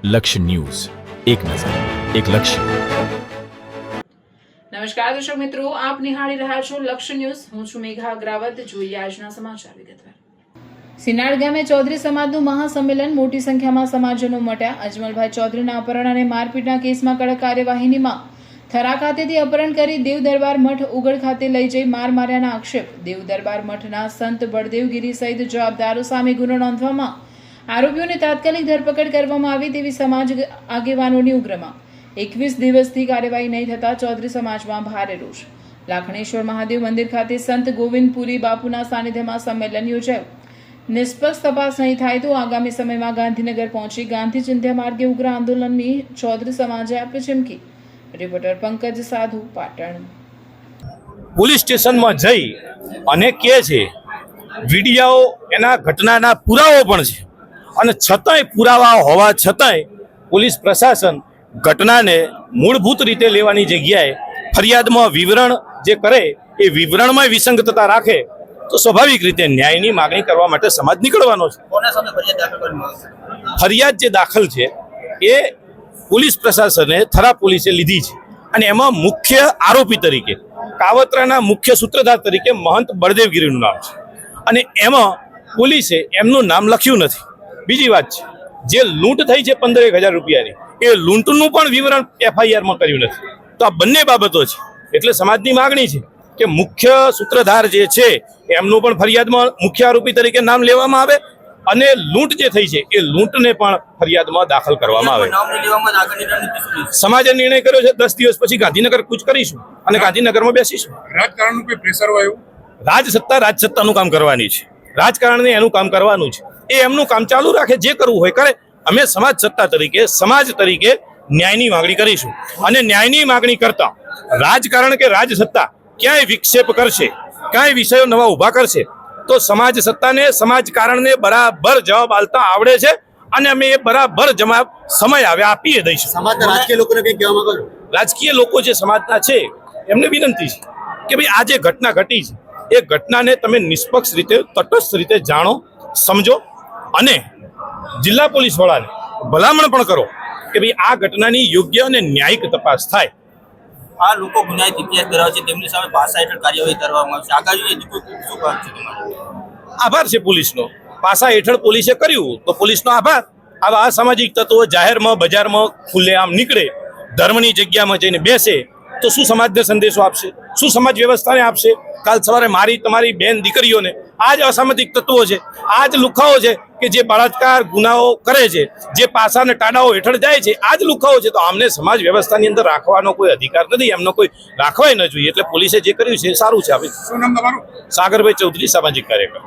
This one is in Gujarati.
લક્ષ્ય ન્યૂઝ, એક નજર, એક લક્ષ્ય. નમસ્કાર દર્શક મિત્રો, આપ નિહાળી રહ્યા છો લક્ષ્ય ન્યૂઝ. હું છું મેઘા અગ્રાવત. જોઈએ આજના સમાચાર વિગતવાર. સિનાડ ગામે ચૌધરી સમાજનું મહાસંમેલન. મોટી સંખ્યામાં સમાજજનો ઉમટ્યા. અજમલભાઈ ચૌધરીના અપહરણ અને મારપીટના કેસમાં કડક કાર્યવાહીની માંગ. થરા ખાતેથી અપહરણ કરી દેવ દરબાર મઠ ઉગડ ખાતે લઈ જઈ માર માર્યાના આક્ષેપ. દેવ દરબાર મઠના સંત બળદેવગીરી સહિત જવાબદારો સામે ગુનો નોંધવામાં, આરોપીઓને તાત્કાલિક ધરપકડ કરવામાં આવી તેવી સમાજ આગેવાનોની ઉગ્રમાં. 21 દિવસથી કાર્યવાહી નહીં થતા ચૌધરી સમાજમાં ભારે રોષ. લાખણેશ્વર મહાદેવ મંદિર ખાતે સંત ગોવિંદપુરી બાપુના સાનિધ્યમાં સંમેલન યોજાયું. નિષ્પક્ષ તપાસ નહીં થાય તો આગામી સમયમાં ગાંધીનગર પહોંચી ગાંધી ચિંધ્યા માર્ગે ઉગ્ર આંદોલનની ચૌધરી સમાજે આપી ચીમકી. રિપોર્ટર પંકજ સાધુ, પાટણ. પોલીસ સ્ટેશનમાં જઈ અને કહે છે, વિડીયો એના ઘટનાના પુરાવો પણ છે, અને છતાંય પુરાવા હોવા છતાંય પોલીસ પ્રશાસન ઘટનાને મૂળભૂત રીતે લેવાની જગ્યાએ ફરિયાદમાં વિવરણ જે કરે એ વિવરણમાં વિસંગતતા રાખે તો સ્વાભાવિક રીતે ન્યાયની માગણી કરવા માટે સમાજ નીકળવાનો છે. ફરિયાદ જે દાખલ છે એ પોલીસ પ્રશાસને થરા પોલીસે લીધી છે, અને એમાં મુખ્ય આરોપી તરીકે કાવતરાના મુખ્ય સૂત્રધાર તરીકે મહંત બળદેવગીરીનું નામ છે, અને એમાં પોલીસે એમનું નામ લખ્યું નથી. બીજી વાત છે, જે લૂંટ થઈ છે 15,000 રૂપિયાની, એ લૂંટનું પણ વિવરણ એફઆઈઆરમાં કર્યું નથી. તો આ બંને બાબતો છે. એટલે સમાજની માગણી છે કે મુખ્ય સૂત્રધાર જે છે એમનું પણ ફરિયાદમાં મુખ્ય આરોપી તરીકે નામ લેવામાં આવે, અને લૂંટ જે થઈ છે એ લૂંટને પણ ફરિયાદમાં દાખલ કરવામાં આવે. સમાજે નિર્ણય કર્યો છે 10 દિવસ પછી ગાંધીનગર કૂચ કરીશું અને ગાંધીનગરમાં બેસીશું. રાજકારણનું કોઈ પ્રેશર હોય એવું? રાજસત્તાનું કામ કરવાની છે. રાજકારણને એનું કામ કરવાનું છે. એ એમનું કામ ચાલુ રાખે, જે કરવું હોય કરે. અમે સમાજ તરીકે ન્યાયની માગણી કરીશું, અને ન્યાયની માગણી કરતા રાજકારણ કે રાજસત્તા ક્યાંય વિક્ષેપ કરશે, ક્યાંય વિષયો નવા ઊભા કરશે તો સમાજ સત્તાને, સમાજકારણને બરાબર જવાબ આપતા આવડે છે, અને અમે એ બરાબર જવાબ સમય આવે આપીએ દઈશું. સમાજના રાજકીય લોકોને કંઈ કહેવા માંગો છો? રાજકીય લોકો જે સમાજના છે એમને વિનંતી છે કે ભાઈ આ જે ઘટના ઘટી છે એ ઘટનાને તમે નિષ્પક્ષ રીતે, તટસ્થ રીતે જાણો, સમજો, અને જિલ્લા પોલીસ વડાને ભલામણ પણ કરો કે ભાઈ આ ઘટનાની યોગ્ય અને ન્યાયિક તપાસ થાય. આ લોકો ગુનાહિત ઇતિહાસ ધરાવે છે, તેમની સામે પાસા હેઠળ કાર્યવાહી કરવામાં આવશે. આગામી શું કામ છે તમારું? આભાર છે પોલીસનો. પાસા હેઠળ પોલીસે કર્યું તો પોલીસનો આભાર. આવા અસામાજિક તત્વો જાહેરમાં, બજારમાં ખુલ્લેઆમ નીકળે, ધર્મની જગ્યામાં જઈને બેસે તો શું સમાજને સંદેશો આપશે? શું સમાજ વ્યવસ્થાને આપશે? કાલ સવારે મારી તમારી બેન દીકરીઓને આ જ અસામાજિક તત્વો છે, આ જ લુખાઓ છે કે જે બળાત્કાર ગુનાઓ કરે છે, જે પાસાને ટાડાઓ હેઠળ જાય છે, આ જ લુખાઓ છે. તો આમને સમાજ વ્યવસ્થાની અંદર રાખવાનો કોઈ અધિકાર નથી, એમનો કોઈ રાખવાય ન જોઈએ. એટલે પોલીસે જે કર્યું છે એ સારું છે. શું નામ તમારું? સાગરભાઈ ચૌધરી, સામાજિક કાર્યકર.